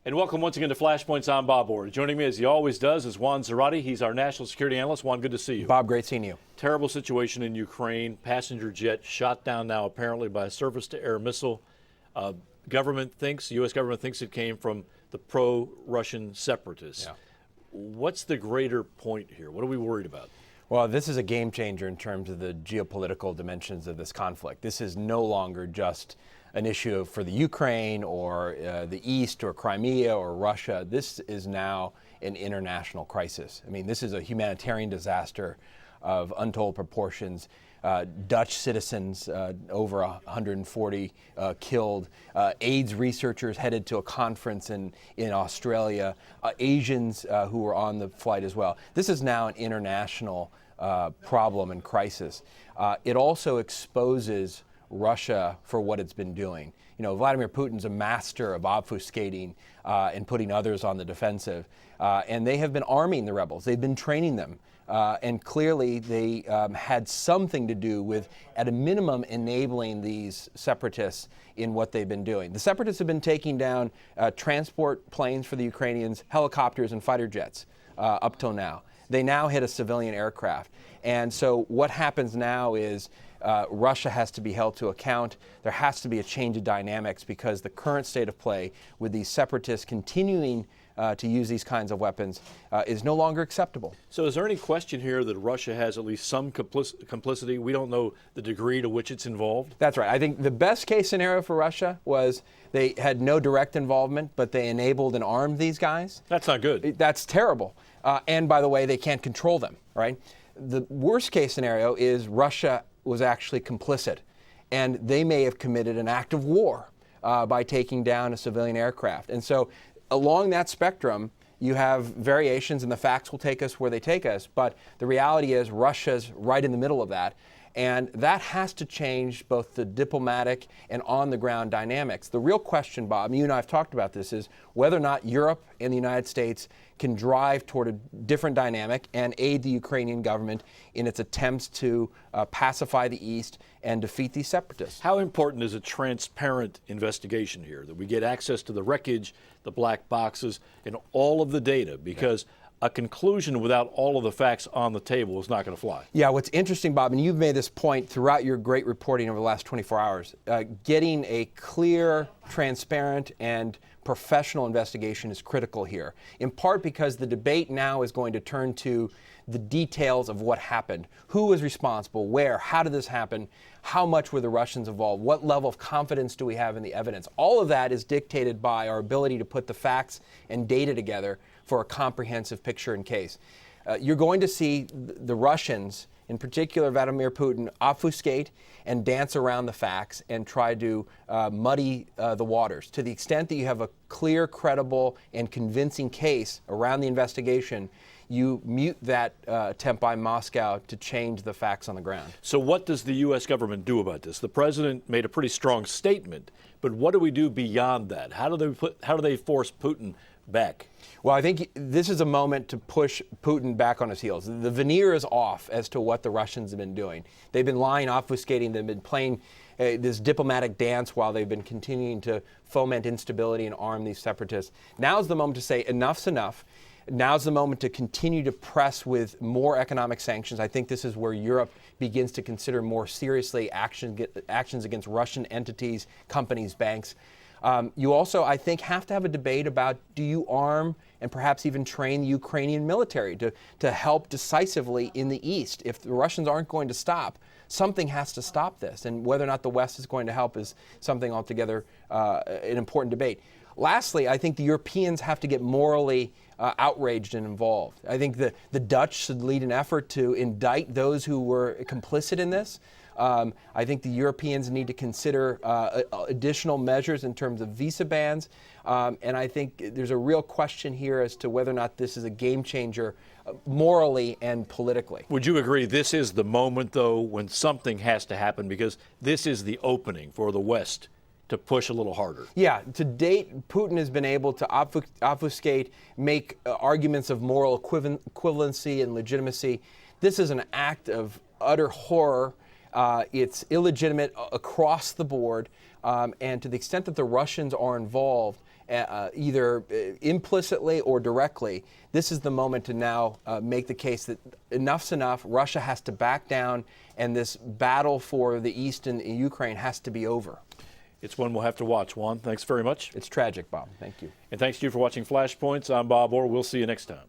And welcome once again to Flashpoints. I'm Bob Orr. Joining me, as he always does, is Juan Zarate. He's our national security analyst. Juan, good to see you. Bob, great seeing you. Terrible situation in Ukraine. Passenger jet shot down now apparently by a surface-to-air missile. U.S. government thinks it came from the pro-Russian separatists. Yeah. What's the greater point here? What are we worried about? Well, this is a game changer in terms of the geopolitical dimensions of this conflict. This is no longer just an issue for the Ukraine or the East or Crimea or Russia. This is now an international crisis. I mean, this is a humanitarian disaster of untold proportions. Dutch citizens, over 140 killed, AIDS researchers headed to a conference in Australia, Asians who were on the flight as well. This is now an international problem and crisis. It also exposes Russia for what it's been doing. You know, Vladimir Putin's a master of obfuscating and putting others on the defensive. And they have been arming the rebels. They've been training them. And clearly they had something to do with, at a minimum, enabling these separatists in what they've been doing. The separatists have been taking down transport planes for the Ukrainians, helicopters and fighter jets up till now. They now hit a civilian aircraft. And so what happens now is Russia has to be held to account. There has to be a change of dynamics because the current state of play with these separatists continuing to use these kinds of weapons is no longer acceptable. So is there any question here that Russia has at least some complicity? We don't know the degree to which it's involved. That's right. I think the best case scenario for Russia was they had no direct involvement, but they enabled and armed these guys. That's not good. That's terrible. And by the way, they can't control them, right? The worst case scenario is Russia was actually complicit, and they may have committed an act of war by taking down a civilian aircraft. And so along that spectrum, you have variations, and the facts will take us where they take us, but the reality is Russia's right in the middle of that, and that has to change both the diplomatic and on-the-ground dynamics. The real question, Bob, you and I have talked about this, is whether or not Europe and the United States can drive toward a different dynamic and aid the Ukrainian government in its attempts to pacify the East and defeat these separatists. How important is a transparent investigation here, that we get access to the wreckage, the black boxes, and all of the data? Because a conclusion without all of the facts on the table is not going to fly. Yeah, what's interesting, Bob, and you've made this point throughout your great reporting over the last 24 hours, getting a clear, transparent, and professional investigation is critical here, in part because the debate now is going to turn to the details of what happened. Who was responsible? Where? How did this happen? How much were the Russians involved? What level of confidence do we have in the evidence? All of that is dictated by our ability to put the facts and data together for a comprehensive picture and case. You're going to see the Russians, in particular Vladimir Putin, obfuscate and dance around the facts and try to muddy the waters. To the extent that you have a clear, credible, and convincing case around the investigation, you mute that attempt by Moscow to change the facts on the ground. So what does the U.S. government do about this? The president made a pretty strong statement, but what do we do beyond that? How do they force Putin back? Well, I think this is a moment to push Putin back on his heels. The veneer is off as to what the Russians have been doing. They've been lying, obfuscating, they've been playing this diplomatic dance while they've been continuing to foment instability and arm these separatists. Now's the moment to say enough's enough. Now's the moment to continue to press with more economic sanctions. I think this is where Europe begins to consider more seriously actions against Russian entities, companies, banks. You also, I think, have to have a debate about, do you arm and perhaps even train the Ukrainian military to help decisively in the East? If the Russians aren't going to stop, something has to stop this. And whether or not the West is going to help is something altogether an important debate. Lastly, I think the Europeans have to get morally outraged and involved. I think the Dutch should lead an effort to indict those who were complicit in this. I think the Europeans need to consider additional measures in terms of visa bans. And I think there's a real question here as to whether or not this is a game changer morally and politically. Would you agree this is the moment, though, when something has to happen, because this is the opening for the West to push a little harder? Yeah, to date, Putin has been able to obfuscate, make arguments of moral equivalency and legitimacy. This is an act of utter horror. It's illegitimate across the board. And to the extent that the Russians are involved either implicitly or directly, this is the moment to now make the case that enough's enough. Russia has to back down, and this battle for the east in Ukraine has to be over. It's one we'll have to watch. Juan, thanks very much. It's tragic, Bob. Thank you. And thanks to you for watching Flashpoints. I'm Bob Orr. We'll see you next time.